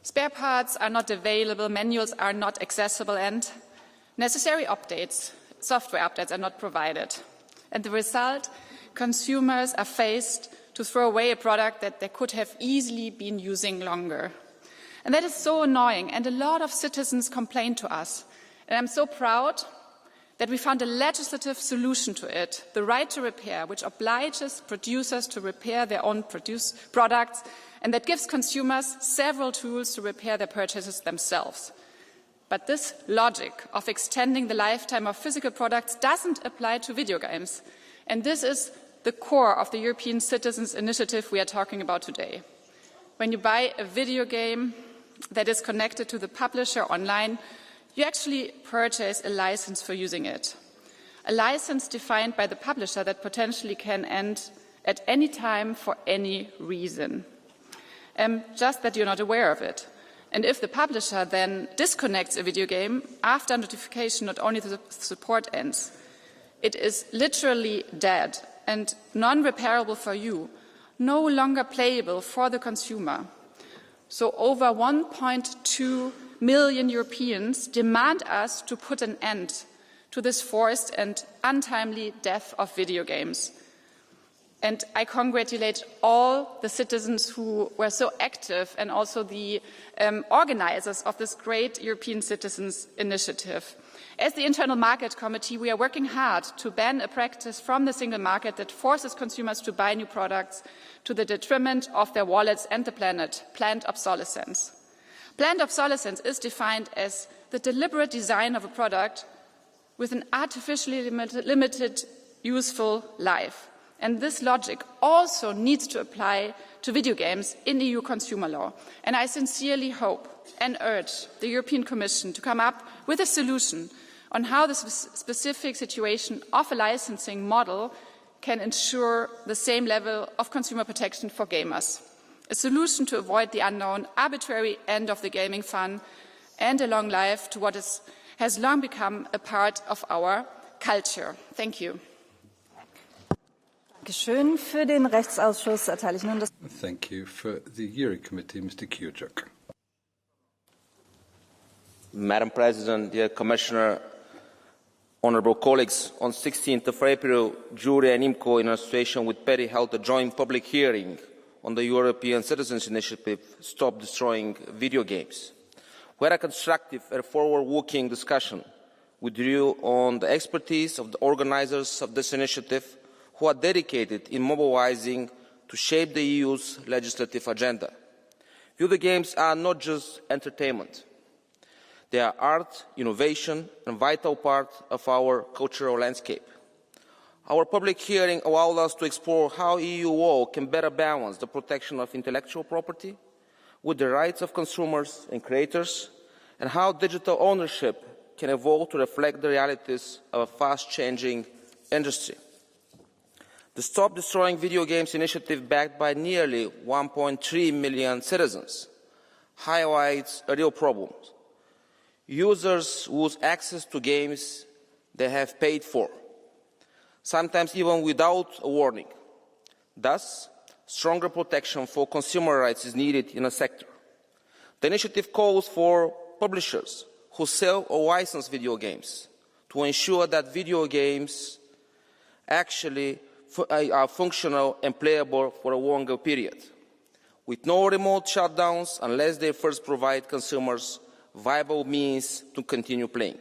Spare parts are not available, manuals are not accessible, and necessary updates, software updates are not provided. And the result, consumers are faced to throw away a product that they could have easily been using longer. And that is so annoying, and a lot of citizens complain to us. And I'm so proud that we found a legislative solution to it, the right to repair, which obliges producers to repair their own products, and that gives consumers several tools to repair their purchases themselves. But this logic of extending the lifetime of physical products doesn't apply to video games. And this is the core of the European Citizens Initiative we are talking about today. When you buy a video game that is connected to the publisher online, you actually purchase a license for using it. A license defined by the publisher that potentially can end at any time for any reason. Just that you're not aware of it. And if the publisher then disconnects a video game after notification, not only the support ends, it is literally dead and non-repairable for you, no longer playable for the consumer. So over 1.2 million Europeans demand us to put an end to this forced and untimely death of video games. And I congratulate all the citizens who were so active and also the organizers of this great European Citizens Initiative. As the Internal Market Committee, we are working hard to ban a practice from the single market that forces consumers to buy new products to the detriment of their wallets and the planet, planned obsolescence. Planned obsolescence is defined as the deliberate design of a product with an artificially limited useful life. And this logic also needs to apply to video games in EU consumer law. And I sincerely hope and urge the European Commission to come up with a solution on how the specific situation of a licensing model can ensure the same level of consumer protection for gamers. A solution to avoid the unknown, arbitrary end of the gaming fun and a long life to what has long become a part of our culture. Thank you. Dankeschön. Für den Rechtsausschuss erteile ich nun das. Thank you. For the Jury Committee, Mr. Kyuchyuk. Madam President, dear Commissioner, honourable colleagues, on 16th of April, Jury and IMCO, in association with PETI, held a joint public hearing on the European Citizens Initiative, Stop Destroying Video Games. We had a constructive and forward-looking discussion with you on the expertise of the organisers of this initiative, who are dedicated in mobilising to shape the EU's legislative agenda. Video games are not just entertainment. They are art, innovation, and a vital part of our cultural landscape. Our public hearing allowed us to explore how EU law can better balance the protection of intellectual property with the rights of consumers and creators, and how digital ownership can evolve to reflect the realities of a fast-changing industry. The Stop Destroying Video Games initiative, backed by nearly 1.3 million citizens, highlights a real problem. Users lose access to games they have paid for, sometimes even without a warning. Thus, stronger protection for consumer rights is needed in a sector. The initiative calls for publishers who sell or license video games to ensure that video games actually are functional and playable for a longer period, with no remote shutdowns unless they first provide consumers viable means to continue playing.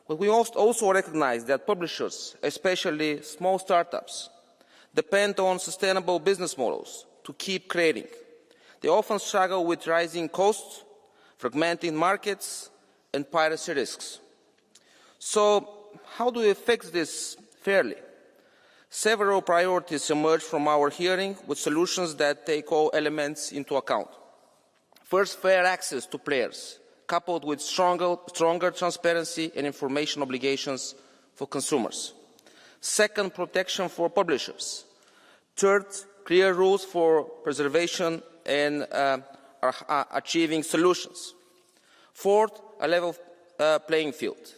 But we must also recognize that publishers, especially small startups, depend on sustainable business models to keep creating. They often struggle with rising costs, fragmenting markets, and piracy risks. So, how do we fix this fairly? Several priorities emerged from our hearing, with solutions that take all elements into account. First, fair access to players, coupled with stronger transparency and information obligations for consumers. Second, protection for publishers. Third, clear rules for preservation and achieving solutions. Fourth, a level playing field.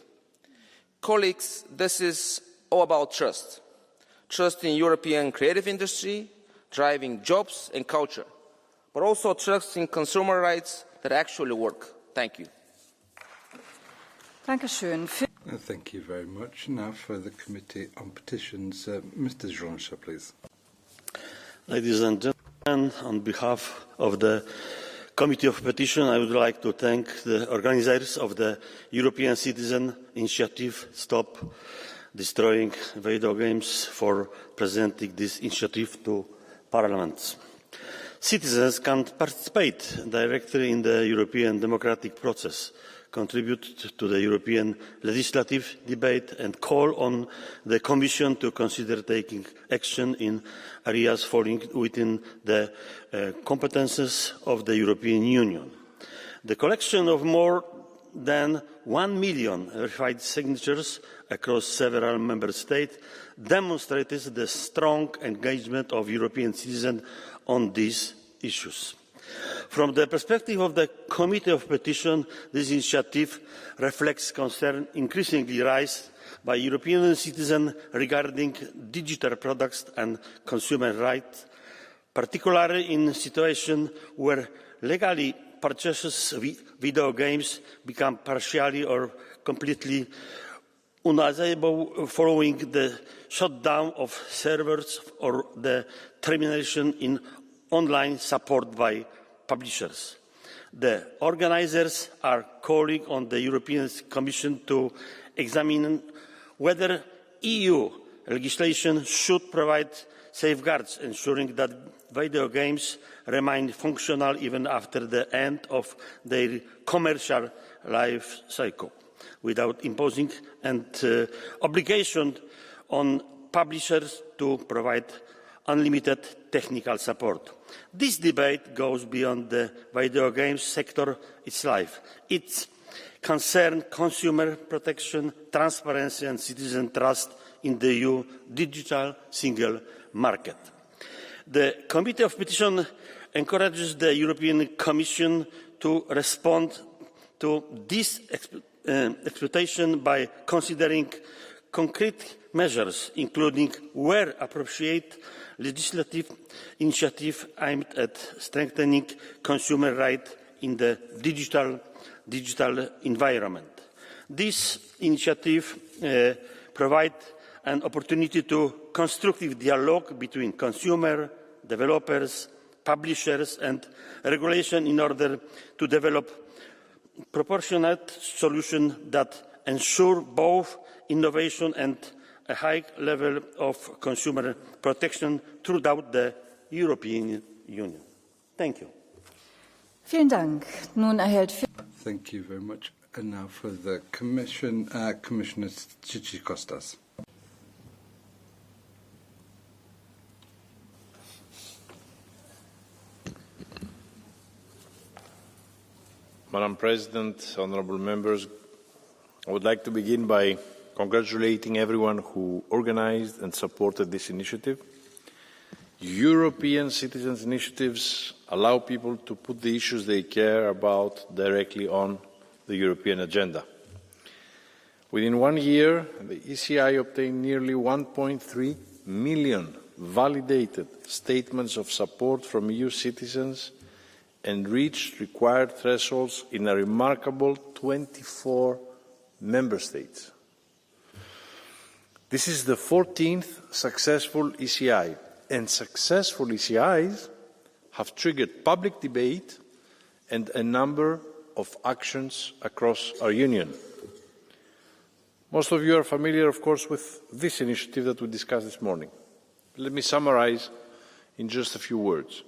Colleagues, this is all about trust. Trust in European creative industry, driving jobs and culture, but also trust in consumer rights that actually work. Thank you. Dankeschön. Thank you very much. Now for the Committee on Petitions, Mr. Rzońca, please. Ladies and gentlemen, on behalf of the Committee of Petitions, I would like to thank the organisers of the European Citizen Initiative Stop Destroying Video Games for presenting this initiative to Parliament. Citizens can participate directly in the European democratic process, contribute to the European legislative debate and call on the Commission to consider taking action in areas falling within the competences of the European Union. The collection of more than 1 million verified signatures across several member states demonstrates the strong engagement of European citizens on these issues. From the perspective of the Committee of Petitions, this initiative reflects concern increasingly raised by European citizens regarding digital products and consumer rights, particularly in situations where legally purchased video games become partially or completely unusable following the shutdown of servers or the termination in online support by publishers. The organisers are calling on the European Commission to examine whether EU legislation should provide safeguards ensuring that video games remain functional even after the end of their commercial life cycle, without imposing an obligation on publishers to provide unlimited technical support. This debate goes beyond the video games sector itself. It concerns consumer protection, transparency and citizen trust in the EU digital single market. The Committee of Petitions encourages the European Commission to respond to this exploitation by considering concrete measures, including, where appropriate, legislative initiatives aimed at strengthening consumer rights in the digital environment. This initiative provides an opportunity to constructive dialogue between consumers, developers, publishers and regulation in order to develop proportionate solutions that ensure both innovation and a high level of consumer protection throughout the European Union. Thank you. Vielen Dank. Nun erhält Thank you very much. And now for the Commission, Commissioner Tzitzikostas. Madam President, honourable members, I would like to begin by congratulating everyone who organised and supported this initiative. European citizens' initiatives allow people to put the issues they care about directly on the European agenda. Within 1 year, the ECI obtained nearly 1.3 million validated statements of support from EU citizens and reached required thresholds in a remarkable 24 member states. This is the 14th successful ECI, and successful ECIs have triggered public debate and a number of actions across our Union. Most of you are familiar, of course, with this initiative that we discussed this morning. Let me summarise in just a few words.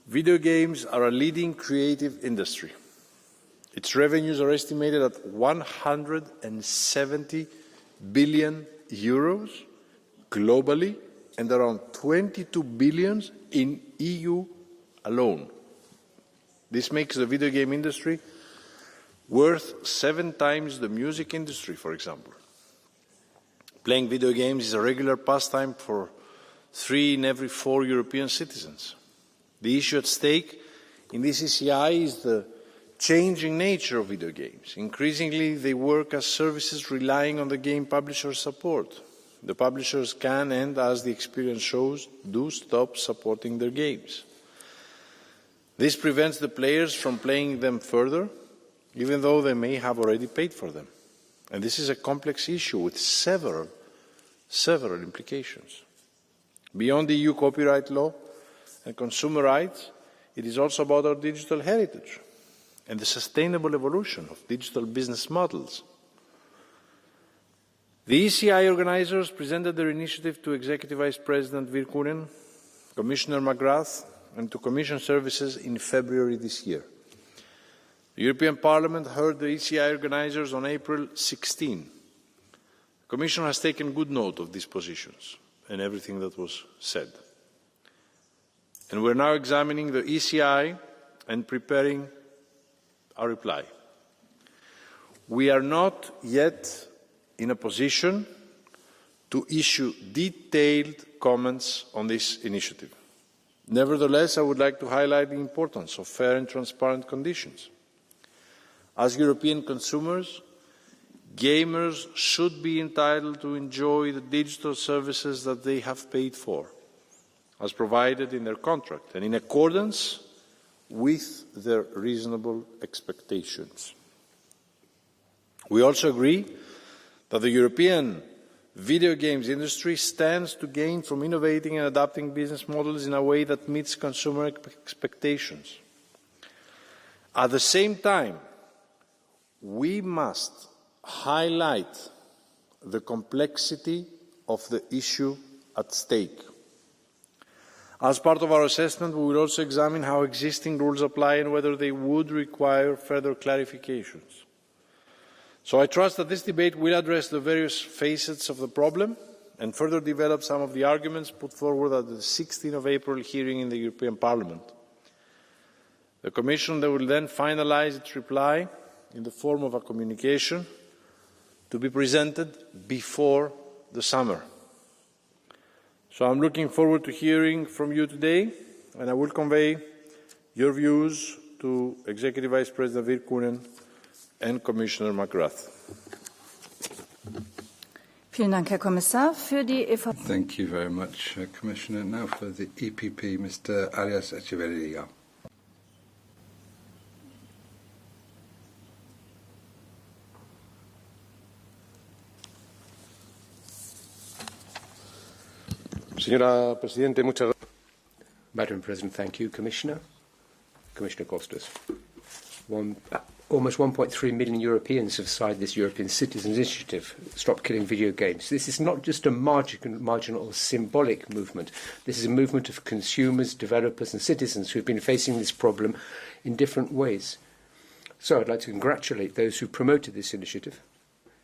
Video games are a leading creative industry. Its revenues are estimated at 170 billion euros globally and around 22 billion in EU alone. This makes the video game industry worth 7 times the music industry, for example. Playing video games is a regular pastime for 3 in every 4 European citizens. The issue at stake in this ECI is the changing nature of video games. Increasingly, they work as services relying on the game publisher's support. The publishers can, and as the experience shows, do stop supporting their games. This prevents the players from playing them further, even though they may have already paid for them. And this is a complex issue with several implications. Beyond the EU copyright law and consumer rights, it is also about our digital heritage and the sustainable evolution of digital business models. The ECI organisers presented their initiative to Executive Vice President Virkkunen, Commissioner McGrath, and to Commission services in February this year. The European Parliament heard the ECI organisers on April 16. The Commission has taken good note of these positions and everything that was said. And we are now examining the ECI and preparing our reply. We are not yet in a position to issue detailed comments on this initiative. Nevertheless, I would like to highlight the importance of fair and transparent conditions. As European consumers, gamers should be entitled to enjoy the digital services that they have paid for, as provided in their contract and in accordance with their reasonable expectations. We also agree that the European video games industry stands to gain from innovating and adapting business models in a way that meets consumer expectations. At the same time, we must highlight the complexity of the issue at stake. As part of our assessment, we will also examine how existing rules apply and whether they would require further clarifications. So I trust that this debate will address the various facets of the problem and further develop some of the arguments put forward at the 16th of April hearing in the European Parliament. The Commission will then finalise its reply in the form of a communication to be presented before the summer. So I'm looking forward to hearing from you today, and I will convey your views to Executive Vice President Virkkunen and Commissioner McGrath. Vielen Dank, Herr Kommissar. Für die EVP. Thank you very much, Commissioner. Now for the EPP, Mr. Arias Echeverría. Señora Presidente, muchas gracias. Madam President, thank you. Commissioner Kostas. Almost 1.3 million Europeans have signed this European Citizens Initiative, Stop Killing Video Games. This is not just a marginal or symbolic movement. This is a movement of consumers, developers and citizens who have been facing this problem in different ways. So I'd like to congratulate those who promoted this initiative,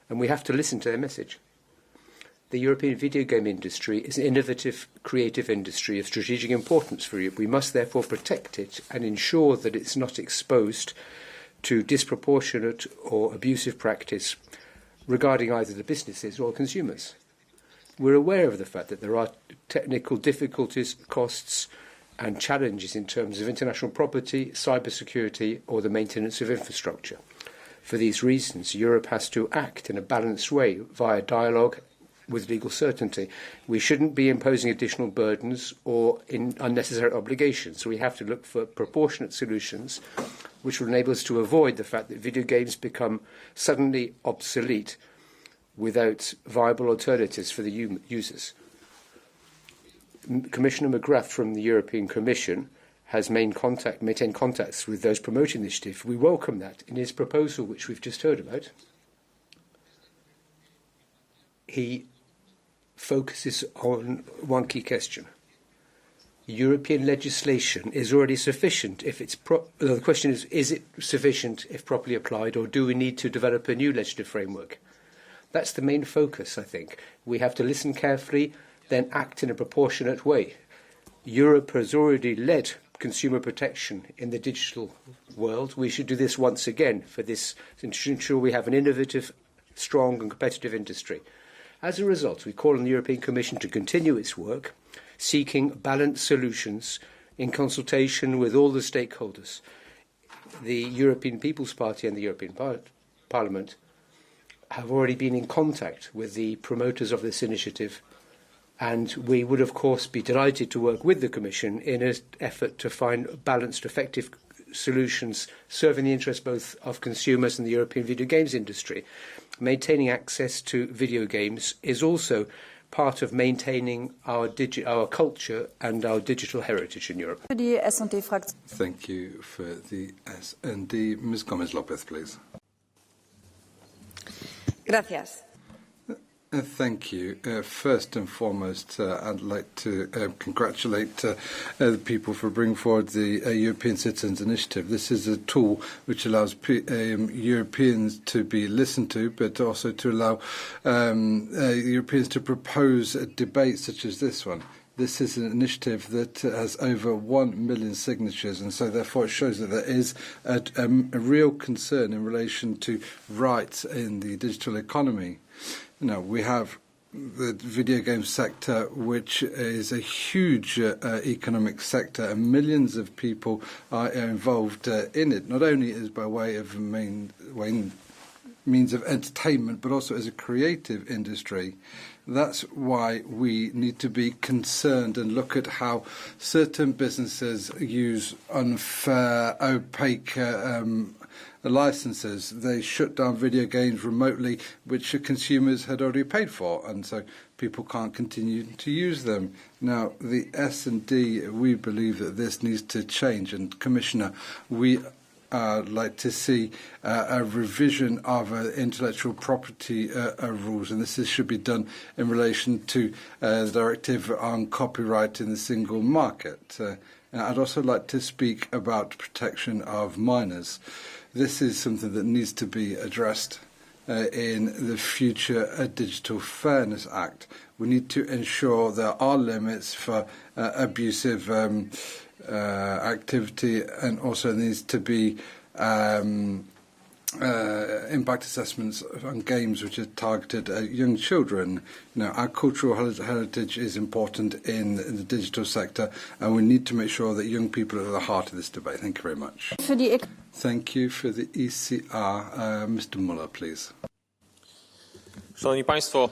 and we have to listen to their message. The European video game industry is an innovative, creative industry of strategic importance for Europe. We must therefore protect it and ensure that it's not exposed to disproportionate or abusive practice regarding either the businesses or consumers. We're aware of the fact that there are technical difficulties, costs and challenges in terms of intellectual property, cybersecurity or the maintenance of infrastructure. For these reasons, Europe has to act in a balanced way via dialogue with legal certainty. We shouldn't be imposing additional burdens or unnecessary obligations. So we have to look for proportionate solutions which will enable us to avoid the fact that video games become suddenly obsolete without viable alternatives for the users. Commissioner McGrath from the European Commission has maintained contacts with those promoting the initiative. We welcome that. In his proposal, which we've just heard about, he focuses on one key question. European legislation is already sufficient if it's the question is it sufficient if properly applied, or do we need to develop a new legislative framework? That's the main focus, I think. We have to listen carefully, then act in a proportionate way. Europe has already led consumer protection in the digital world. We should do this once again for this, to ensure we have an innovative, strong and competitive industry. As a result, we call on the European Commission to continue its work, seeking balanced solutions in consultation with all the stakeholders. The European People's Party and the European Parliament have already been in contact with the promoters of this initiative And we would, of course, be delighted to work with the Commission in an effort to find balanced, effective solutions serving the interests both of consumers and the European video games industry. Maintaining access to video games is also part of maintaining our culture and our digital heritage in Europe. Thank you for the S&D. Ms. Gómez-López, please. Gracias. Thank you. First and foremost, I'd like to congratulate the people for bringing forward the European Citizens Initiative. This is a tool which allows Europeans to be listened to, but also to allow Europeans to propose a debate such as this one. This is an initiative that has over 1 million signatures, and so therefore it shows that there is a real concern in relation to rights in the digital economy. We have the video game sector, which is a huge economic sector, and millions of people are involved in it, not only as by way of means of entertainment, but also as a creative industry. That's why we need to be concerned and look at how certain businesses use unfair, opaque licenses. They shut down video games remotely, which consumers had already paid for, and so people can't continue to use them. Now, the S&D, we believe that this needs to change, and Commissioner, we like to see a revision of intellectual property rules, and this should be done in relation to the directive on copyright in the single market. I'd also like to speak about protection of minors. This is something that needs to be addressed in the future Digital Fairness Act. We need to ensure there are limits for abusive activity, and also needs to be impact assessments on games which are targeted at young children. Our cultural heritage is important in the digital sector, and we need to make sure that young people are at the heart of this debate. Thank you very much. Thank you for the ECR. Mr. Müller, please. Szanowni Państwo,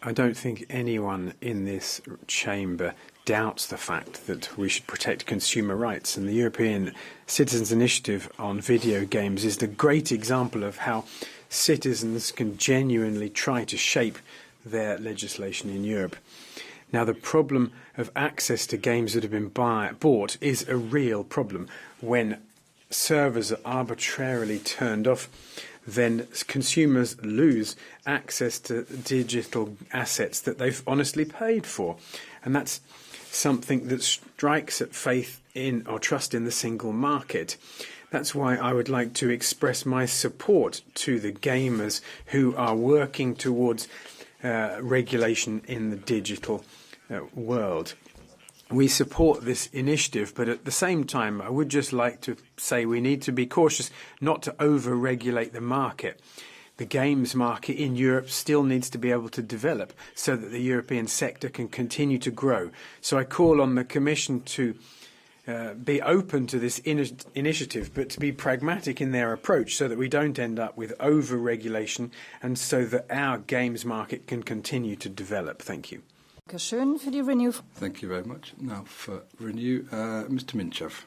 I don't think anyone in this chamber doubts the fact that we should protect consumer rights, and the European Citizens Initiative on video games is the great example of how citizens can genuinely try to shape their legislation in Europe. Now, the problem of access to games that have been bought is a real problem. When servers are arbitrarily turned off, then consumers lose access to digital assets that they've honestly paid for. And that's something that strikes at faith in or trust in the single market. That's why I would like to express my support to the gamers who are working towards regulation in the digital world. We support this initiative, but at the same time, I would just like to say we need to be cautious not to over-regulate the market. The games market in Europe still needs to be able to develop so that the European sector can continue to grow. So I call on the Commission to be open to this initiative, but to be pragmatic in their approach so that we don't end up with over-regulation, and so that our games market can continue to develop. Thank you. Thank you very much. Now for Renew, Mr. Minchev.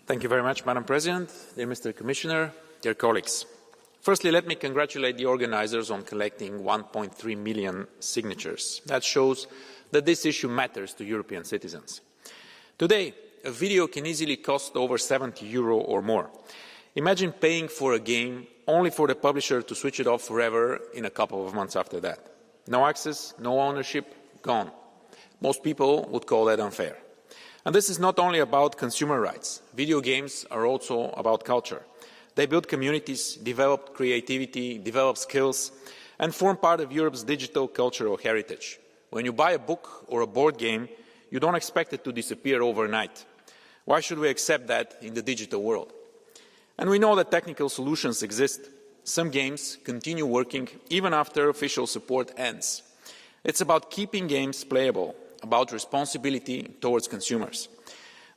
Thank you very much, Madam President, dear Mr. Commissioner, dear colleagues. Firstly, let me congratulate the organisers on collecting 1.3 million signatures. That shows that this issue matters to European citizens. Today, a video can easily cost over €70 or more. Imagine paying for a game only for the publisher to switch it off forever in a couple of months after that. No access, no ownership, gone. Most people would call that unfair. And this is not only about consumer rights. Video games are also about culture. They build communities, develop creativity, develop skills, and form part of Europe's digital cultural heritage. When you buy a book or a board game, you don't expect it to disappear overnight. Why should we accept that in the digital world? And we know that technical solutions exist. Some games continue working even after official support ends. It's about keeping games playable, about responsibility towards consumers.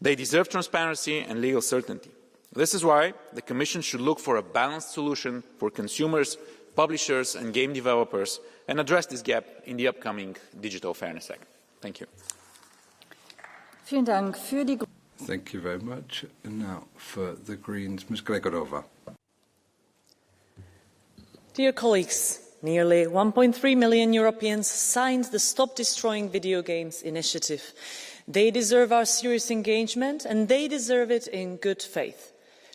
They deserve transparency and legal certainty. This is why the Commission should look for a balanced solution for consumers, publishers and game developers and address this gap in the upcoming Digital Fairness Act. Thank you. Vielen Dank. Thank you very much. And now for the Greens, Ms. Gregorová. Dear colleagues, nearly 1.3 million Europeans signed the Stop Destroying Video Games initiative. They deserve our serious engagement and they deserve it in good faith.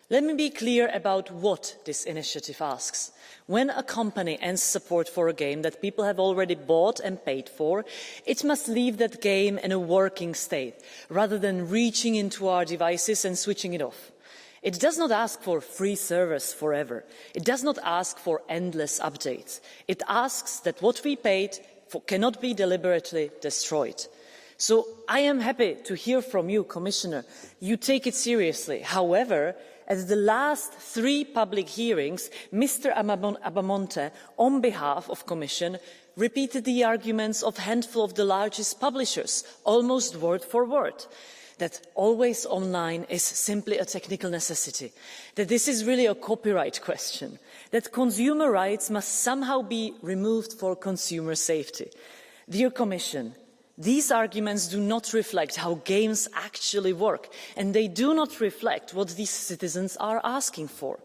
Let me be clear about what this initiative asks. When a company ends support for a game that people have already bought and paid for, it must leave that game in a working state, rather than reaching into our devices and switching it off. It does not ask for free service forever. It does not ask for endless updates. It asks that what we paid for cannot be deliberately destroyed. So I am happy to hear from you, Commissioner. You take it seriously. However, at the last 3 public hearings, Mr. Abamonte, on behalf of the Commission, repeated the arguments of a handful of the largest publishers, almost word for word. That always online is simply a technical necessity, that this is really a copyright question, that consumer rights must somehow be removed for consumer safety. Dear Commission, these arguments do not reflect how games actually work, and they do not reflect what these citizens are asking for.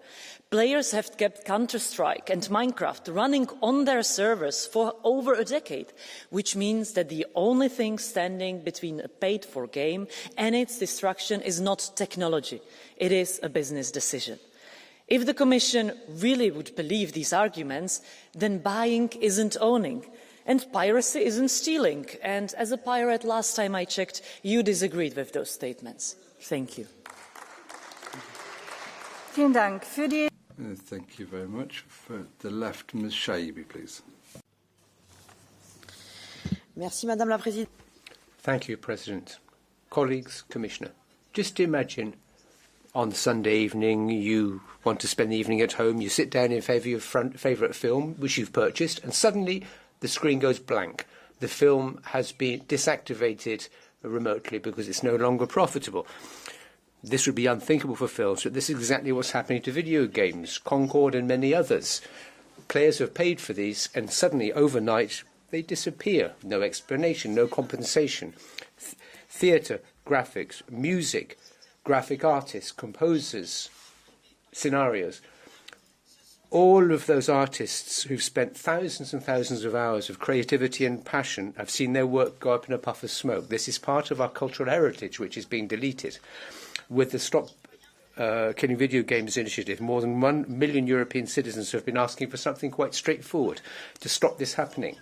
Players have kept Counter-Strike and Minecraft running on their servers for over a decade, which means that the only thing standing between a paid-for game and its destruction is not technology, it is a business decision. If the Commission really would believe these arguments, then buying isn't owning, and piracy isn't stealing, and as a pirate last time I checked, you disagreed with those statements. Thank you. Vielen Dank. Für die Thank you very much. For the left, Ms. Chaibi, please. Merci, Madame la Présidente. Thank you, President. Colleagues, Commissioner, just imagine on Sunday evening you want to spend the evening at home, you sit down in favour of your favourite film, which you've purchased, and suddenly the screen goes blank. The film has been deactivated remotely because it's no longer profitable. This would be unthinkable for films, but this is exactly what's happening to video games, Concord and many others. Players have paid for these, and suddenly, overnight, they disappear. No explanation, no compensation. Theatre, graphics, music, graphic artists, composers, scenarios. All of those artists who've spent thousands and thousands of hours of creativity and passion have seen their work go up in a puff of smoke. This is part of our cultural heritage, which is being deleted. With the Stop Killing Video Games initiative, more than 1 million European citizens have been asking for something quite straightforward to stop this happening.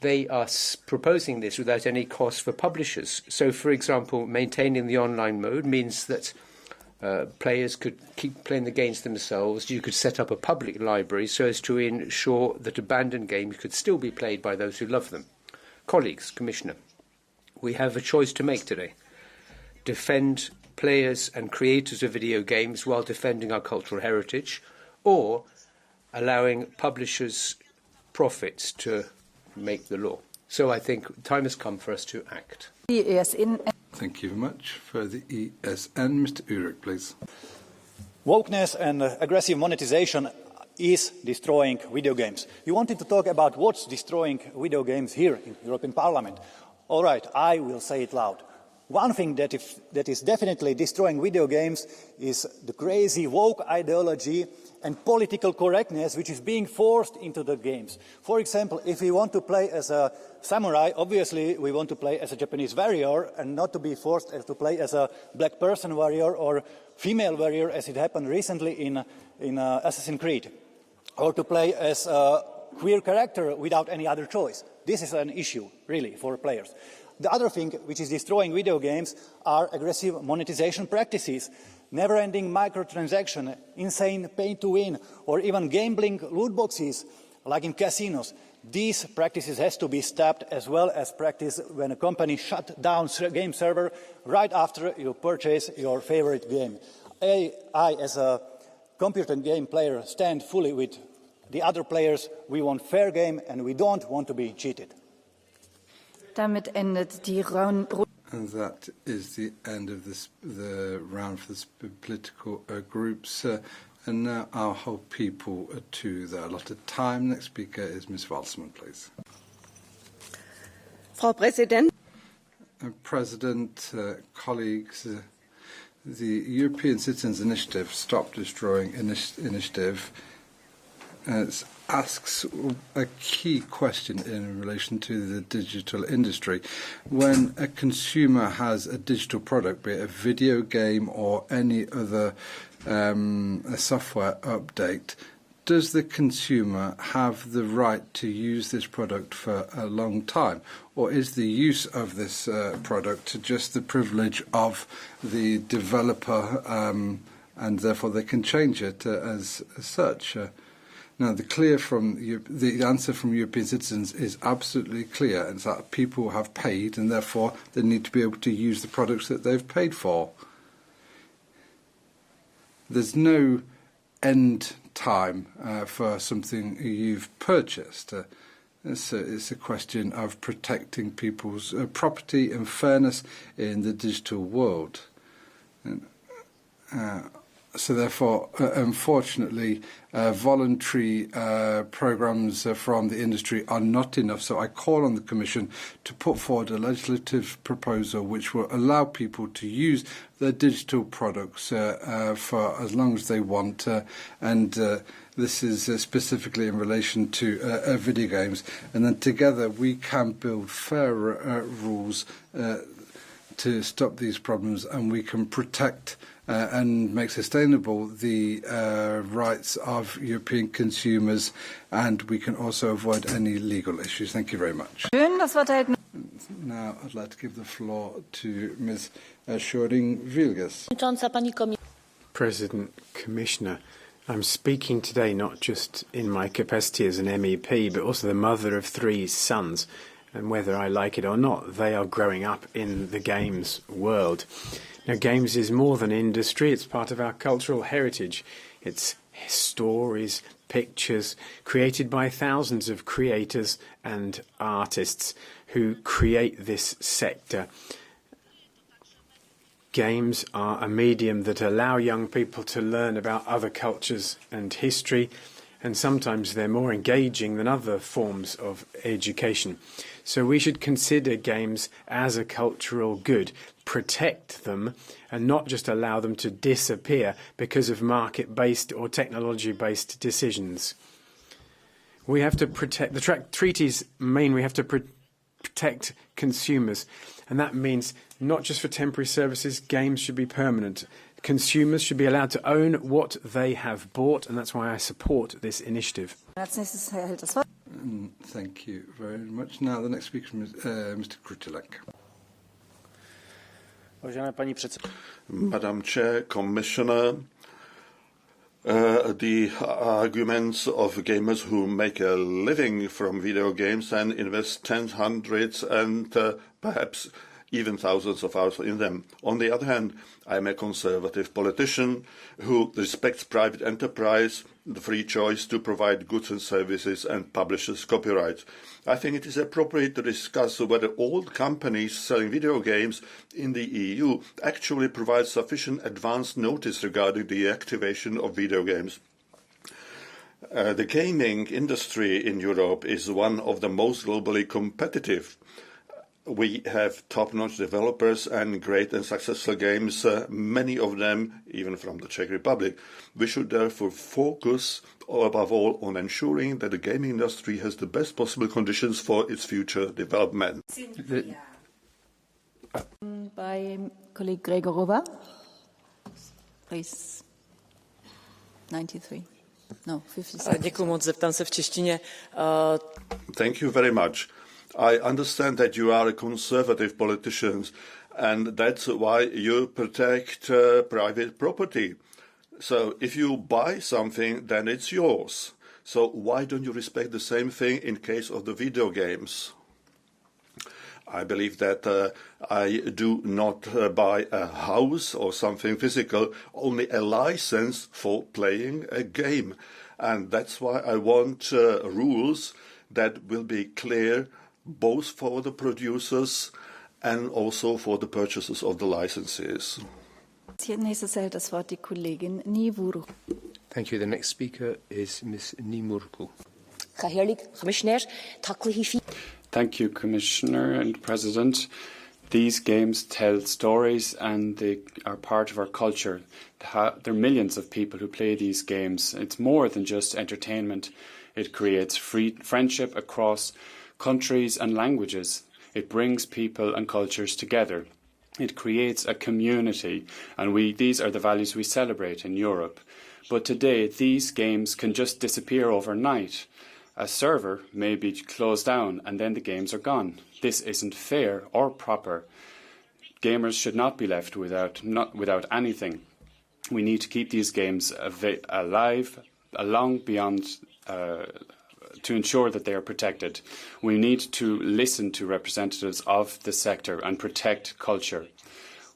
They are proposing this without any cost for publishers. So, for example, maintaining the online mode means that players could keep playing the games themselves. You could set up a public library so as to ensure that abandoned games could still be played by those who love them. Colleagues, Commissioner, we have a choice to make today. Defend players and creators of video games while defending our cultural heritage, or allowing publishers' profits to make the law. So I think time has come for us to act. Thank you very much. For the ESN, Mr. Uhrík, please. Wokeness and aggressive monetization is destroying video games. You wanted to talk about what's destroying video games here in the European Parliament. All right, I will say it loud. One thing that is definitely destroying video games is the crazy woke ideology and political correctness which is being forced into the games. For example, if we want to play as a samurai, obviously we want to play as a Japanese warrior and not to be forced to play as a black person warrior or female warrior as it happened recently in Assassin's Creed. Or to play as a queer character without any other choice. This is an issue, really, for players. The other thing which is destroying video games are aggressive monetization practices, never-ending microtransaction, insane pay-to-win, or even gambling loot boxes, like in casinos. These practices have to be stopped, as well as practice when a company shuts down a game server right after you purchase your favorite game. I, as a computer game player, stand fully with the other players. We want fair game, and we don't want to be cheated. Damit endet die Round. And that is the end of the round for the political groups. And now I'll hold people to their allotted time. Next speaker is Ms. Walsmann, please. Frau Präsidentin. President, colleagues, the European Citizens Initiative, Stop Destroying Initiative, asks a key question in relation to the digital industry. When a consumer has a digital product, be it a video game or any other a software update, does the consumer have the right to use this product for a long time? Or is the use of this product just the privilege of the developer and therefore they can change it as such? Now, the answer from European citizens is absolutely clear. It's that people have paid and therefore they need to be able to use the products that they've paid for. There's no end time for something you've purchased. It's a question of protecting people's property and fairness in the digital world. So therefore, unfortunately, voluntary programmes from the industry are not enough. So I call on the Commission to put forward a legislative proposal which will allow people to use their digital products for as long as they want. And this is specifically in relation to video games. And then together we can build fairer rules to stop these problems, and we can protect and make sustainable the rights of European consumers, and we can also avoid any legal issues. Thank you very much. Now I'd like to give the floor to Ms. Scheuring-Wielgus. President, Commissioner, I'm speaking today not just in my capacity as an MEP, but also the mother of 3 sons. And whether I like it or not, they are growing up in the games world. Now, games is more than industry. It's part of our cultural heritage. It's stories, pictures, created by thousands of creators and artists who create this sector. Games are a medium that allow young people to learn about other cultures and history, and sometimes they're more engaging than other forms of education. So we should consider games as a cultural good, protect them, and not just allow them to disappear because of market-based or technology-based decisions. We have to protect, the treaties mean we have to protect consumers, and that means not just for temporary services, games should be permanent. Consumers should be allowed to own what they have bought, and that's why I support this initiative. Thank you very much. Now the next speaker is Mr. Krutílek. Madam Chair, Commissioner, the arguments of gamers who make a living from video games and invest tens, hundreds, and perhaps even thousands of hours in them. On the other hand, I'm a conservative politician who respects private enterprise, the free choice to provide goods and services, and publishers' copyright. I think it is appropriate to discuss whether all companies selling video games in the EU actually provide sufficient advance notice regarding the activation of video games. The gaming industry in Europe is one of the most globally competitive. We have top-notch developers and great and successful games, many of them even from the Czech Republic. We should therefore focus above all on ensuring that the gaming industry has the best possible conditions for its future development. By colleague Gregorová, please. 93. No, 57. Děkuji moc, zeptám se v češtině. Thank you very much. I understand that you are a conservative politician, and that's why you protect private property. So if you buy something, then it's yours. So why don't you respect the same thing in case of the video games? I believe that I do not buy a house or something physical, only a license for playing a game. And that's why I want rules that will be clear both for the producers and also for the purchasers of the licenses. Nächstes erhält das Wort die Kollegin Ní Mhurchú. Thank you. The next speaker is Ms. Ní Mhurchú. Thank you, Commissioner and President. These games tell stories and they are part of our culture. There are millions of people who play these games. It's more than just entertainment. It creates friendship across countries and languages. It brings people and cultures together. It creates a community, and these are the values we celebrate in Europe. But today, these games can just disappear overnight. A server may be closed down and then the games are gone. This isn't fair or proper. Gamers should not be left without anything. We need to keep these games alive, long beyond, to ensure that they are protected. We need to listen to representatives of the sector and protect culture.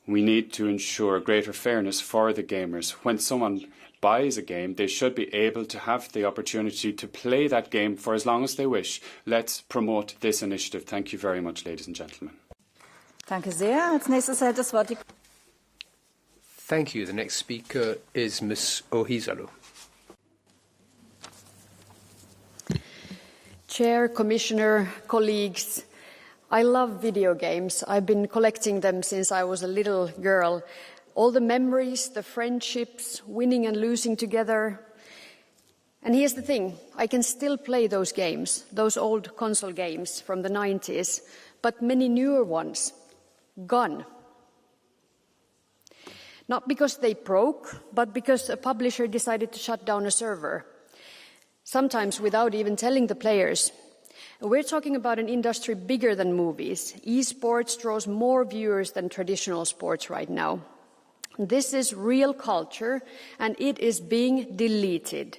We need to ensure greater fairness for the gamers. When someone buys a game, they should be able to have the opportunity to play that game for as long as they wish. Let's promote this initiative. Thank you very much, ladies and gentlemen. Danke sehr. Als nächstes hat das Wort die Thank you. The next speaker is Ms. Ohizalu. Chair, Commissioner, colleagues, I love video games. I've been collecting them since I was a little girl. All the memories, the friendships, winning and losing together. And here's the thing, I can still play those games, those old console games from the 90s, but many newer ones, gone. Not because they broke, but because a publisher decided to shut down a server. Sometimes without even telling the players. We're talking about an industry bigger than movies. Esports draws more viewers than traditional sports right now. This is real culture, and it is being deleted.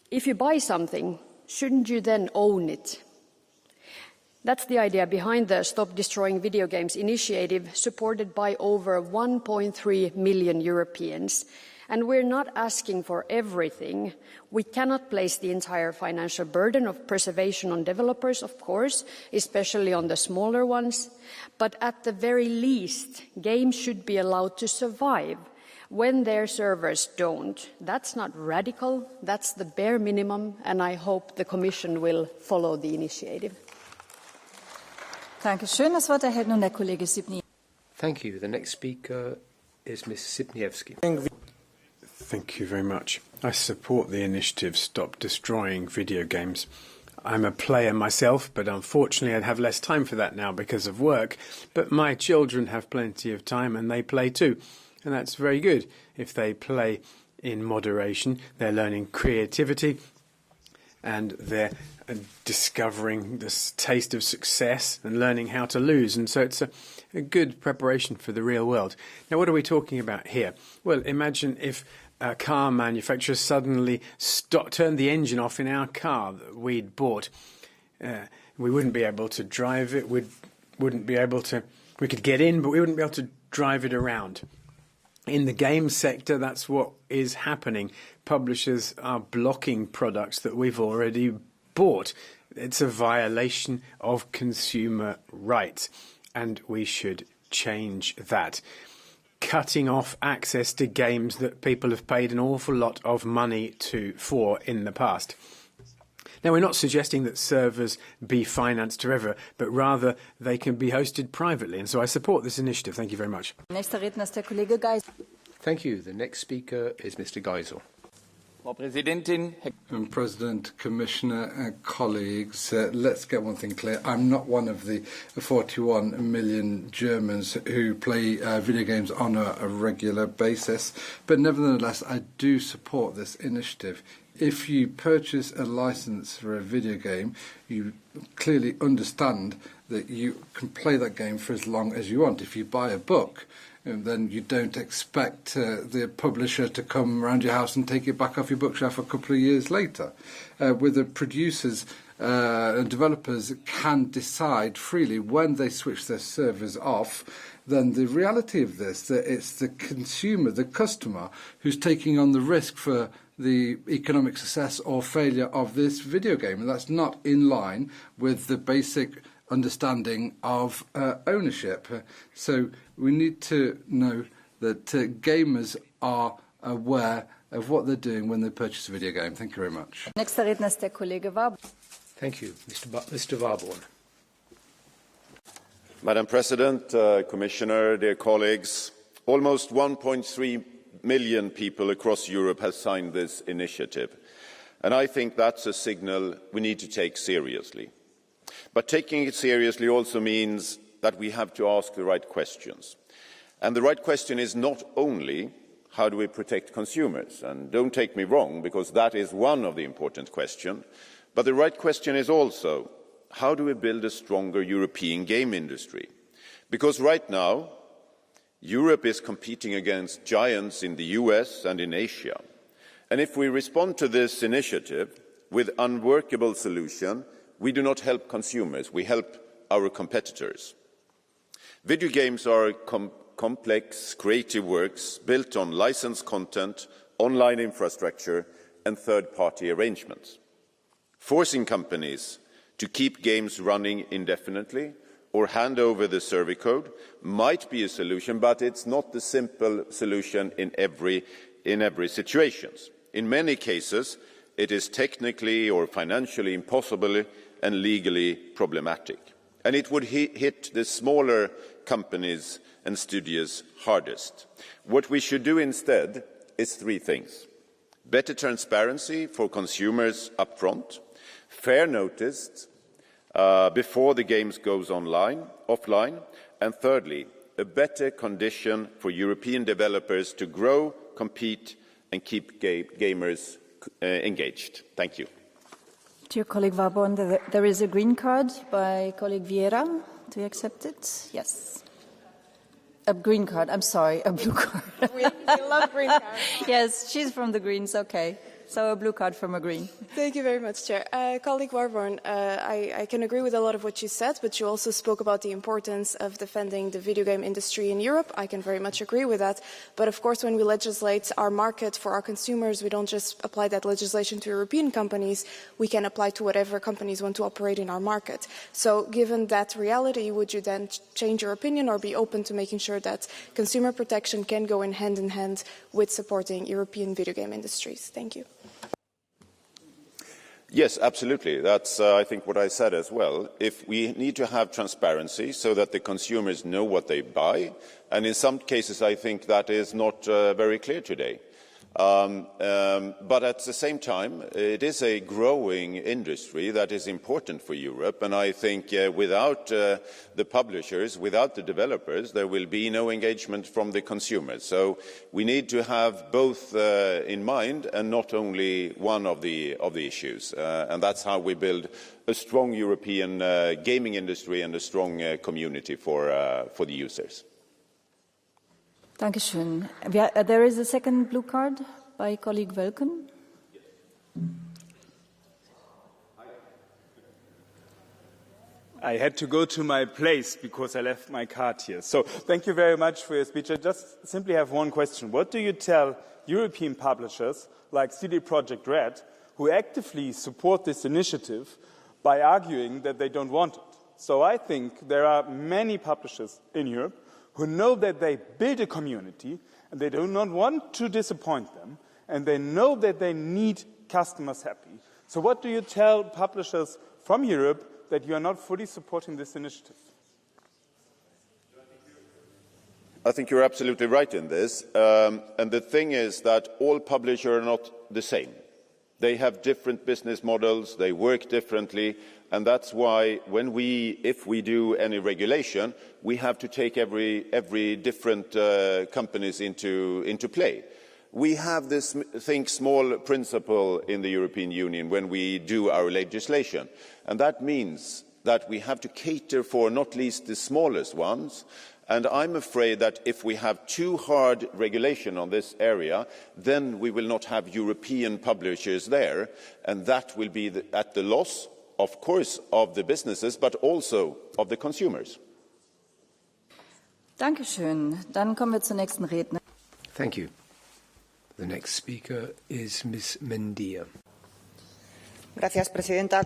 If you buy something, shouldn't you then own it? That's the idea behind the Stop Destroying Video Games initiative, supported by over 1.3 million Europeans. And we're not asking for everything. We cannot place the entire financial burden of preservation on developers, of course, especially on the smaller ones. But at the very least, games should be allowed to survive when their servers don't. That's not radical, that's the bare minimum, and I hope the Commission will follow the initiative. Dankeschön. Das Wort erhält nun der Kollege Sypniewski. Thank you. The next speaker is Ms. Sypniewski. Thank you very much. I support the initiative Stop Destroying Video Games. I'm a player myself, but unfortunately I'd have less time for that now because of work. But my children have plenty of time and they play too. And that's very good. If they play in moderation, they're learning creativity and they're discovering this taste of success and learning how to lose. And so it's a good preparation for the real world. Now, what are we talking about here? Well, imagine if a car manufacturer suddenly turned the engine off in our car that we'd bought. We wouldn't be able to drive it. We could get in, but we wouldn't be able to drive it around. In the game sector, that's what is happening. Publishers are blocking products that we've already bought. It's a violation of consumer rights, and we should change that. Cutting off access to games that people have paid an awful lot of money for in the past. Now, we're not suggesting that servers be financed forever, but rather they can be hosted privately. And so I support this initiative. Thank you very much. Nächster Redner ist der Kollege Geisel. Thank you. The next speaker is Mr. Geisel. President, Commissioner, colleagues, let's get one thing clear. I'm not one of the 41 million Germans who play video games on a regular basis, but nevertheless, I do support this initiative. If you purchase a license for a video game, you clearly understand that you can play that game for as long as you want. If you buy a book, then you don't expect the publisher to come around your house and take it back off your bookshelf a couple of years later. With the producers and developers can decide freely when they switch their servers off, then the reality of this, that it's the consumer, the customer, who's taking on the risk for the economic success or failure of this video game. And that's not in line with the basic understanding of ownership. So we need to know that gamers are aware of what they're doing when they purchase a video game. Thank you very much. Nächster Redner ist der Kollege Warborn. Thank you, Mr. Warborn. Madam President, Commissioner, dear colleagues, almost 1.3 million people across Europe have signed this initiative. And I think that's a signal we need to take seriously. But taking it seriously also means that we have to ask the right questions. And the right question is not only how do we protect consumers, and don't take me wrong, because that is one of the important questions, but the right question is also how do we build a stronger European game industry? Because right now, Europe is competing against giants in the US and in Asia. And if we respond to this initiative with unworkable solution, we do not help consumers, we help our competitors. Video games are complex, creative works built on licensed content, online infrastructure and third-party arrangements. Forcing companies to keep games running indefinitely or hand over the server code might be a solution, but it's not the simple solution in every situation. In many cases, it is technically or financially impossible and legally problematic. And it would hit the smaller companies and studios hardest. What we should do instead is three things. Better transparency for consumers upfront, fair notice before the games goes offline, and thirdly, a better condition for European developers to grow, compete and keep gamers engaged. Thank you. Dear colleague Warborn, there is a green card by colleague Vieira. Do you accept it? Yes. A green card. I'm sorry, a blue card. We love green cards. Yes, she's from the Greens. Okay. So a blue card from a Green. Thank you very much, Chair. Colleague Warborn, I can agree with a lot of what you said, but you also spoke about the importance of defending the video game industry in Europe. I can very much agree with that. But of course, when we legislate our market for our consumers, we don't just apply that legislation to European companies. We can apply to whatever companies want to operate in our market. So given that reality, would you then change your opinion or be open to making sure that consumer protection can go in hand with supporting European video game industries? Thank you. Yes, absolutely. That's, I think, what I said as well. If we need to have transparency so that the consumers know what they buy, and in some cases I think that is not very clear today. But at the same time, it is a growing industry that is important for Europe, and I think without the publishers, without the developers, there will be no engagement from the consumers. So we need to have both in mind and not only one of the issues. And that's how we build a strong European gaming industry and a strong community for the users. Dankeschön. There is a second blue card by colleague Wölken. I had to go to my place because I left my card here. So thank you very much for your speech. I just simply have one question. What do you tell European publishers like CD Projekt Red who actively support this initiative by arguing that they don't want it? So I think there are many publishers in Europe who know that they build a community and they do not want to disappoint them, and they know that they need customers happy. So what do you tell publishers from Europe that you are not fully supporting this initiative? I think you're absolutely right in this. And the thing is that all publishers are not the same. They have different business models, they work differently, and that's why if we do any regulation, we have to take every different companies into play. We have this think small principle in the European Union when we do our legislation, and that means that we have to cater for not least the smallest ones. And I'm afraid that if we have too hard regulation on this area, then we will not have European publishers there, and that will be at the loss, of course, of the businesses, but also of the consumers. Dankeschön. Dann kommen wir zur nächsten Redner. Thank you. The next speaker is Ms. Mendia. Gracias, Presidenta.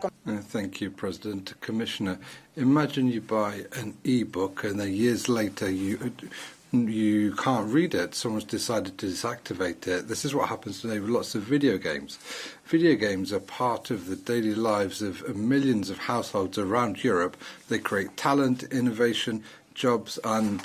Thank you, President. Commissioner, imagine you buy an e-book and then years later you you can't read it, someone's decided to deactivate it. This is what happens today with lots of video games. Video games are part of the daily lives of millions of households around Europe. They create talent, innovation, jobs and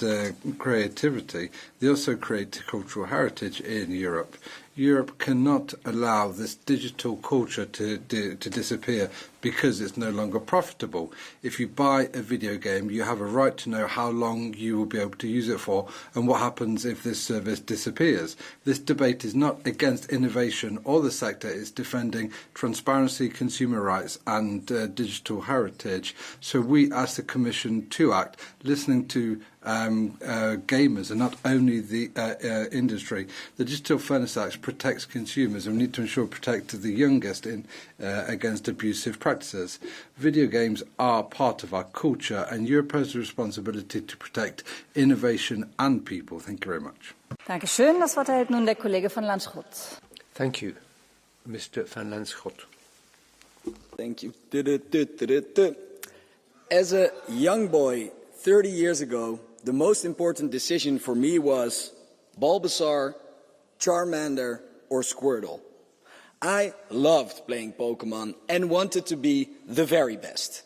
creativity. They also create cultural heritage in Europe. Europe cannot allow this digital culture to disappear because it's no longer profitable. If you buy a video game, you have a right to know how long you will be able to use it for and what happens if this service disappears. This debate is not against innovation or the sector, it's defending transparency, consumer rights and digital heritage. So we ask the Commission to act, listening to gamers and not only the industry. The Digital Fairness Act protects consumers and we need to ensure protect the youngest against abusive practices. Video games are part of our culture and Europe has a responsibility to protect innovation and people. Thank you very much. Dankeschön. Das Wort erhält nun der Kollege Van Lanschot. Thank you, Mr. Van Lanschot. Thank you. As a young boy, 30 years ago, the most important decision for me was Bulbasaur, Charmander or Squirtle. I loved playing Pokemon and wanted to be the very best.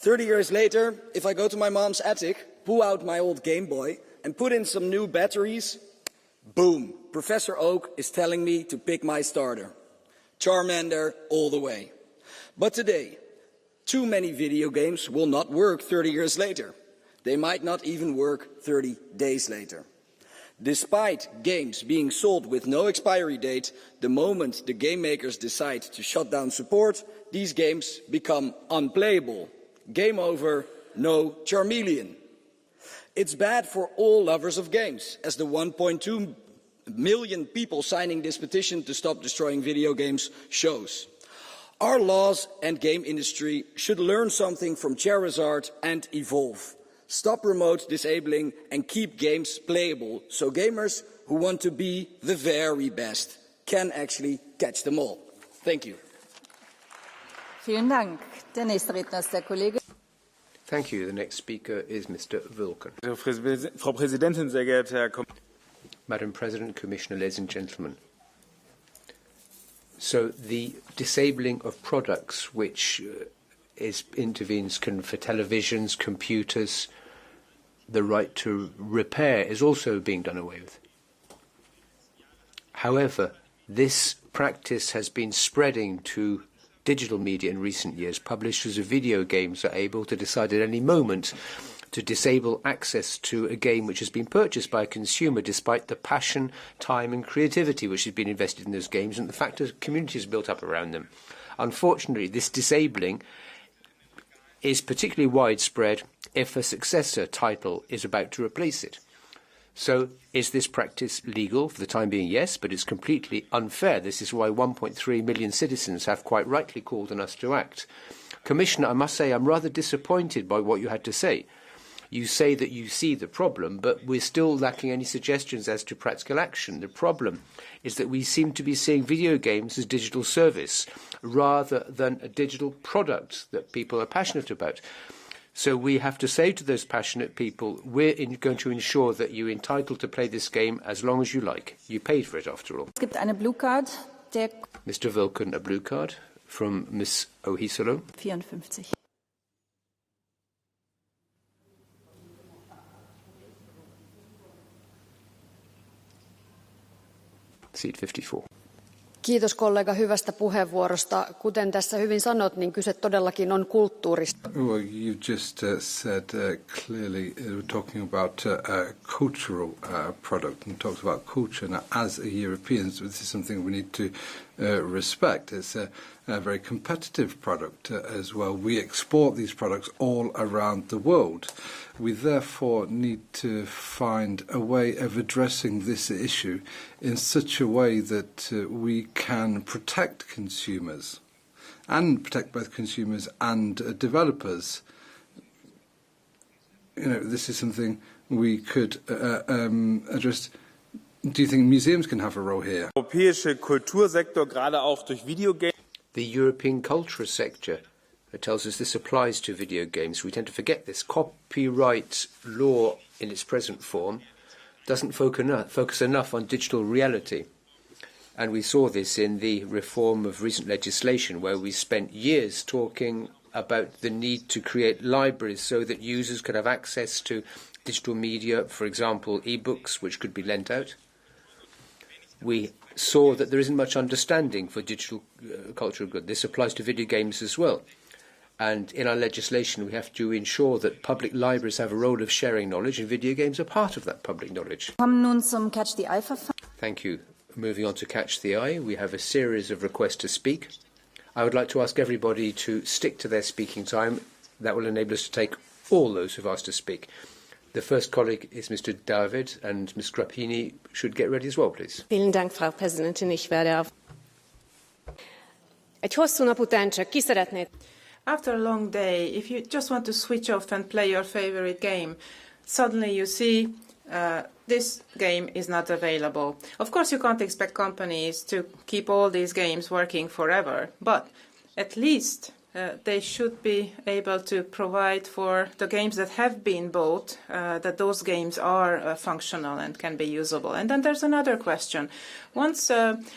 30 years later, if I go to my mom's attic, pull out my old Game Boy and put in some new batteries, boom, Professor Oak is telling me to pick my starter. Charmander all the way. But today, too many video games will not work 30 years later. They might not even work 30 days later. Despite games being sold with no expiry date, the moment the game makers decide to shut down support, these games become unplayable. Game over, no Charmeleon. It's bad for all lovers of games, as the 1.2 million people signing this petition to stop destroying video games shows. Our laws and game industry should learn something from Charizard and evolve. Stop remote disabling and keep games playable so gamers who want to be the very best can actually catch them all. Thank you. Vielen Dank. Der nächste Redner ist der Kollege. Thank you. The next speaker is Mr. Wölken. Frau Präsidentin, sehr geehrter Herr Kommissar. Madam President, Commissioner, ladies and gentlemen. So the disabling of products which intervenes for televisions, computers, the right to repair is also being done away with. However, this practice has been spreading to digital media in recent years. Publishers of video games are able to decide at any moment to disable access to a game which has been purchased by a consumer despite the passion, time and creativity which has been invested in those games and the fact that communities built up around them. Unfortunately, this disabling is particularly widespread if a successor title is about to replace it. So, is this practice legal? For the time being, yes, but it's completely unfair. This is why 1.3 million citizens have quite rightly called on us to act. Commissioner, I must say I'm rather disappointed by what you had to say. You say that you see the problem, but we're still lacking any suggestions as to practical action. The problem is that we seem to be seeing video games as digital service rather than a digital product that people are passionate about. So we have to say to those passionate people, we're going to ensure that you're entitled to play this game as long as you like. You paid for it after all. Es gibt eine Blue Card. Mr. Wölken, a blue card from Ms. Ohisalo. 54. Seat 54. Kiitos kollega hyvästä puheenvuorosta. Kuten tässä hyvin sanot, niin kyse todellakin on kulttuurista. Well, you've just said clearly we're talking about a cultural product and talks about culture. Now, as a Europeans, this is something we need to respect. It's a very competitive product as well. We export these products all around the world. We therefore need to find a way of addressing this issue in such a way that we can protect consumers and protect both consumers and developers. You know, this is something we could address. Do you think museums can have a role here? Europäische Kultursektor, gerade auch durch Videogames. The European culture sector tells us this applies to video games. We tend to forget this. Copyright law in its present form doesn't focus enough on digital reality. And we saw this in the reform of recent legislation, where we spent years talking about the need to create libraries so that users could have access to digital media, for example, e-books, which could be lent out. We saw that there isn't much understanding for digital cultural good. This applies to video games as well. And in our legislation, we have to ensure that public libraries have a role of sharing knowledge, and video games are part of that public knowledge. Thank you. Moving on to Catch the Eye, we have a series of requests to speak. I would like to ask everybody to stick to their speaking time. That will enable us to take all those who've asked to speak. The first colleague is Mr. David, and Ms. Grappini should get ready as well, please. Vielen Dank, Frau Präsidentin. Ich werde auf. Egy hosszú nap után csak ki szeretné. After a long day, if you just want to switch off and play your favorite game, suddenly you see this game is not available. Of course, you can't expect companies to keep all these games working forever, but at least they should be able to provide for the games that have been bought, that those games are functional and can be usable. And then there's another question. Once,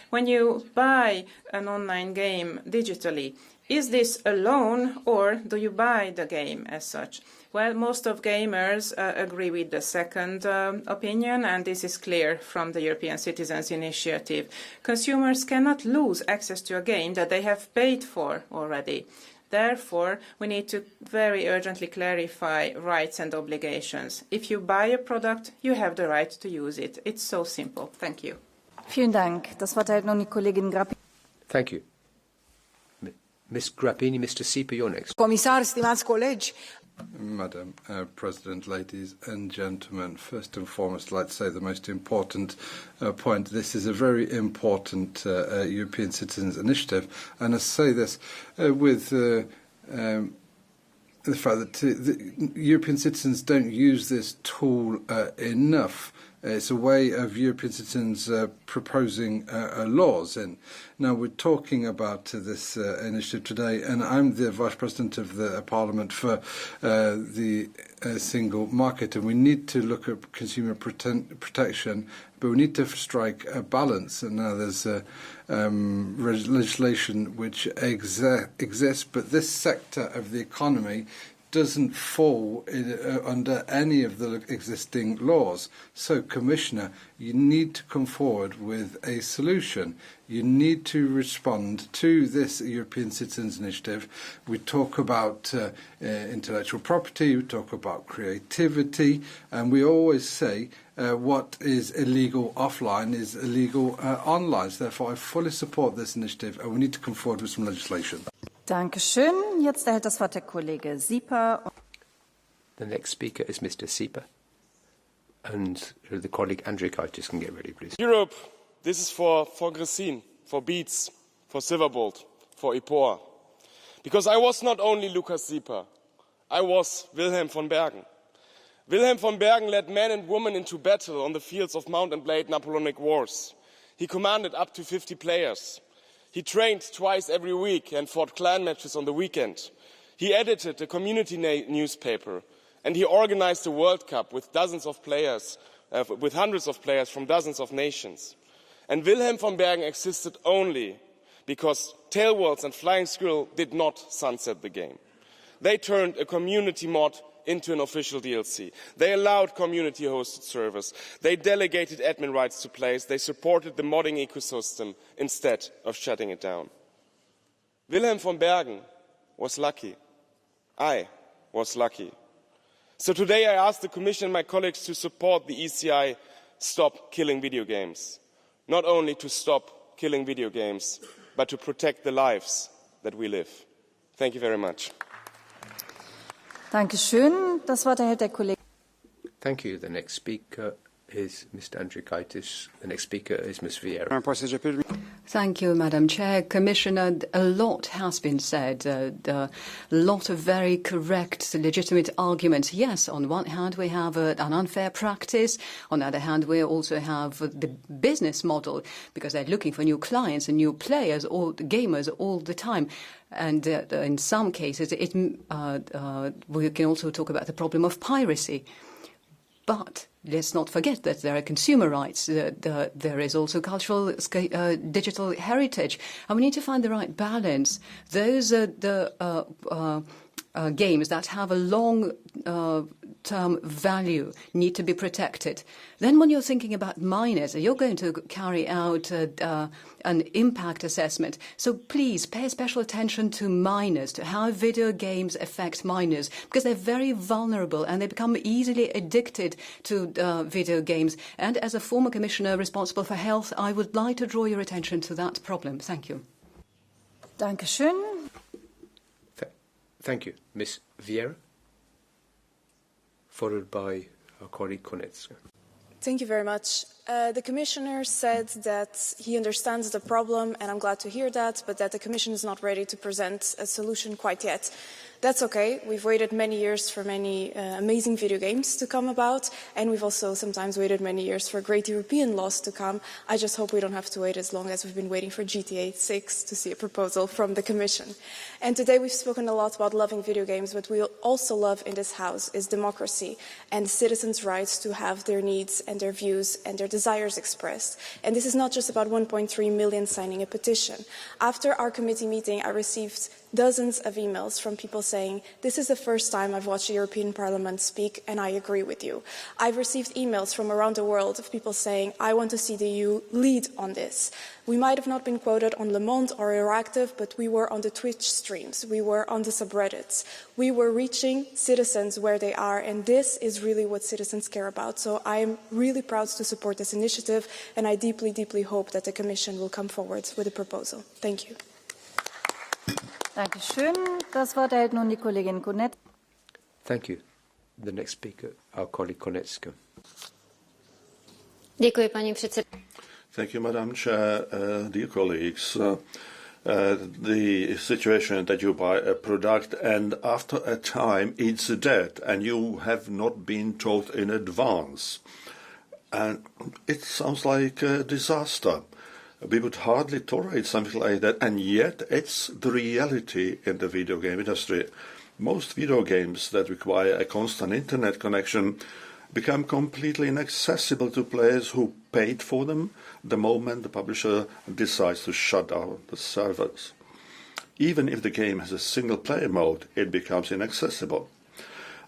when you buy an online game digitally, is this a loan or do you buy the game as such? Well, most of gamers agree with the second opinion, and this is clear from the European Citizens Initiative. Consumers cannot lose access to a game that they have paid for already. Therefore, we need to very urgently clarify rights and obligations. If you buy a product, you have the right to use it. It's so simple. Thank you. Vielen Dank. Das Wort erhält nun die Kollegin Grappini. Thank you. Ms. Grappini, Mr. Sieper, you're next. Comisar, stimați colegi. Madam President, ladies and gentlemen, first and foremost, I'd like to say the most important point. This is a very important European Citizens Initiative, and I say this with the fact that the European citizens don't use this tool enough. It's a way of European citizens proposing laws. And now we're talking about this initiative today, and I'm the Vice President of the Parliament for the single market, and we need to look at consumer protection, but we need to strike a balance. And now there's legislation which exists, but this sector of the economy doesn't fall under any of the existing laws. So, Commissioner, you need to come forward with a solution. You need to respond to this European Citizens Initiative. We talk about intellectual property, we talk about creativity, and we always say what is illegal offline is illegal online. So therefore, I fully support this initiative, and we need to come forward with some legislation. Dankeschön. Jetzt erhält das Wort der Kollege Sieper. The next speaker is Mr. Sieper. And the colleague Ondřej Krutílek can get ready, please. Europe, this is for Gressin, for Beats, for Silverbolt, for IPOA. Because I was not only Lukas Sieper, I was Wilhelm von Bergen. Wilhelm von Bergen led men and women into battle on the fields of Mount and Blade Napoleonic Wars. He commanded up to 50 players. He trained twice every week and fought clan matches on the weekend. He edited a community newspaper, and he organized a World Cup with dozens of players, with hundreds of players from dozens of nations. And Wilhelm von Bergen existed only because Tailwalls and Flying Squirrel did not sunset the game. They turned a community mod into an official DLC. They allowed community-hosted servers. They delegated admin rights to players. They supported the modding ecosystem instead of shutting it down. Wilhelm von Bergen was lucky. I was lucky. So today I ask the Commission and my colleagues to support the ECI Stop Killing Video Games. Not only to stop killing video games, but to protect the lives that we live. Thank you very much. Dankeschön. Das Wort erhält der Kollege. Thank you. The next speaker is Mr. Ondřej Krutílek. The next speaker is Ms. Vieira. Thank you, Madam Chair. Commissioner, a lot has been said, a lot of very correct, legitimate arguments. Yes, on one hand, we have an unfair practice. On the other hand, we also have the business model, because they're looking for new clients and new players, or gamers all the time. And in some cases, we can also talk about the problem of piracy. But let's not forget that there are consumer rights. There is also cultural digital heritage. And we need to find the right balance. Those are the games that have a long-term value need to be protected. Then when you're thinking about minors, you're going to carry out an impact assessment. So please pay special attention to minors, to how video games affect minors, because they're very vulnerable and they become easily addicted to video games. And as a former commissioner responsible for health, I would like to draw your attention to that problem. Thank you. Dankeschön. Thank you. Ms. Vieira, followed by our colleague Konečná. Thank you very much. The Commissioner said that he understands the problem, and I'm glad to hear that, but that the Commission is not ready to present a solution quite yet. That's okay. We've waited many years for many amazing video games to come about, and we've also sometimes waited many years for great European laws to come. I just hope we don't have to wait as long as we've been waiting for GTA 6 to see a proposal from the Commission. And today we've spoken a lot about loving video games, but we also love in this House is democracy and citizens' rights to have their needs and their views and their desires expressed. And this is not just about 1.3 million signing a petition. After our committee meeting, I received dozens of emails from people saying, this is the first time I've watched the European Parliament speak and I agree with you. I've received emails from around the world of people saying, I want to see the EU lead on this. We might have not been quoted on Le Monde or Euractiv, but we were on the Twitch streams, we were on the subreddits. We were reaching citizens where they are, and this is really what citizens care about. So I am really proud to support this initiative, and I deeply, deeply hope that the Commission will come forward with a proposal. Thank you. Dankeschön. Das Wort erhält nun die Kollegin Konečná. Thank you. The next speaker, our colleague Konečná. Děkuji, paní předsedkyně. Thank you, Madam Chair. Dear colleagues, the situation that you buy a product and after a time it's dead and you have not been told in advance. And it sounds like a disaster. We would hardly tolerate something like that, and yet it's the reality in the video game industry. Most video games that require a constant internet connection become completely inaccessible to players who paid for them the moment the publisher decides to shut down the servers. Even if the game has a single-player mode, it becomes inaccessible.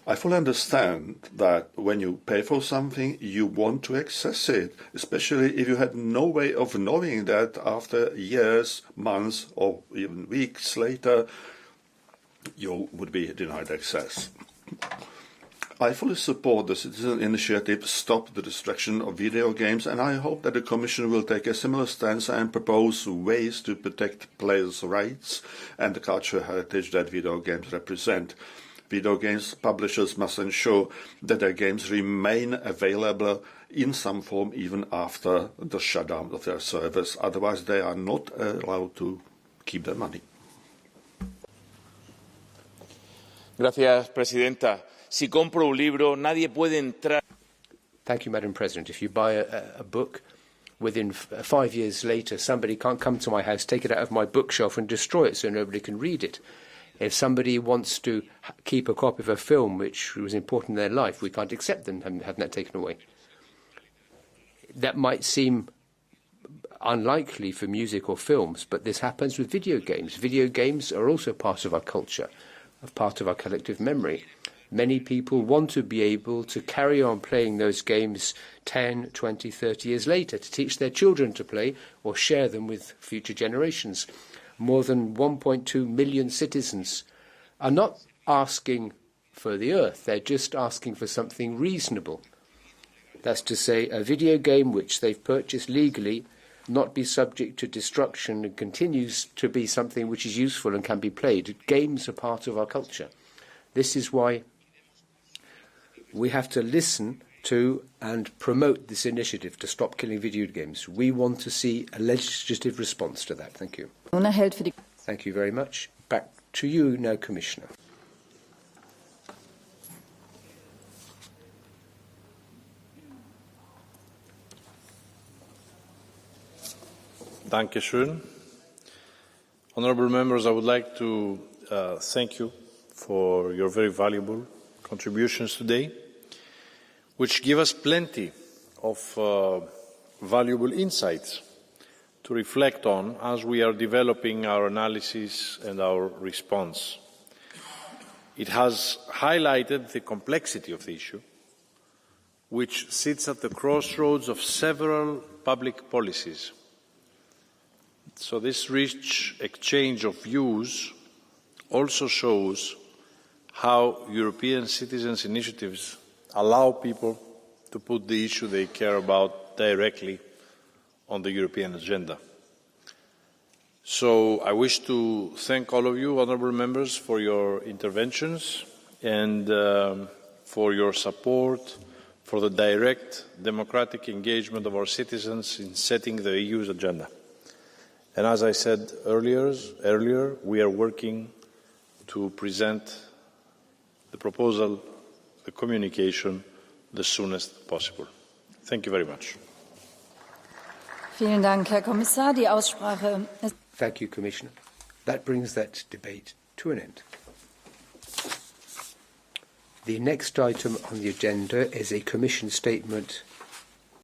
I fully understand that when you pay for something, you want to access it, especially if you had no way of knowing that after years, months, or even weeks later, you would be denied access. I fully support the citizen initiative Stop the Destruction of Video Games, and I hope that the Commission will take a similar stance and propose ways to protect players' rights and the cultural heritage that video games represent. Video games publishers must ensure that their games remain available in some form even after the shutdown of their servers. Otherwise, they are not allowed to keep their money. Gracias, Presidenta. Si compro un libro, nadie puede entrar. Thank you, Madam President. If you buy a book, within 5 years later, somebody can't come to my house, take it out of my bookshelf and destroy it so nobody can read it. If somebody wants to keep a copy of a film which was important in their life, we can't accept them having that taken away. That might seem unlikely for music or films, but this happens with video games. Video games are also part of our culture, a part of our collective memory. Many people want to be able to carry on playing those games 10, 20, 30 years later, to teach their children to play or share them with future generations. More than 1.2 million citizens are not asking for the earth, they're just asking for something reasonable. That's to say, a video game which they've purchased legally not be subject to destruction and continues to be something which is useful and can be played. Games are part of our culture. This is why we have to listen to and promote this initiative to stop killing video games. We want to see a legislative response to that. Thank you. Thank you very much. Back to you now, Commissioner. Dankeschön. Honourable members, I would like to thank you for your very valuable contributions today. which give us plenty of valuable insights to reflect on as we are developing our analysis and our response. It has highlighted the complexity of the issue, which sits at the crossroads of several public policies. So this rich exchange of views also shows how European citizens' initiatives allow people to put the issue they care about directly on the European agenda. So I wish to thank all of you, honourable members, for your interventions and for your support for the direct democratic engagement of our citizens in setting the EU's agenda. And as I said earlier, we are working to present the proposal, the communication, the soonest possible. Thank you very much. Vielen Dank, Herr Kommissar. Die Aussprache ist... Thank you, Commissioner. That brings that debate to an end. The next item on the agenda is a Commission statement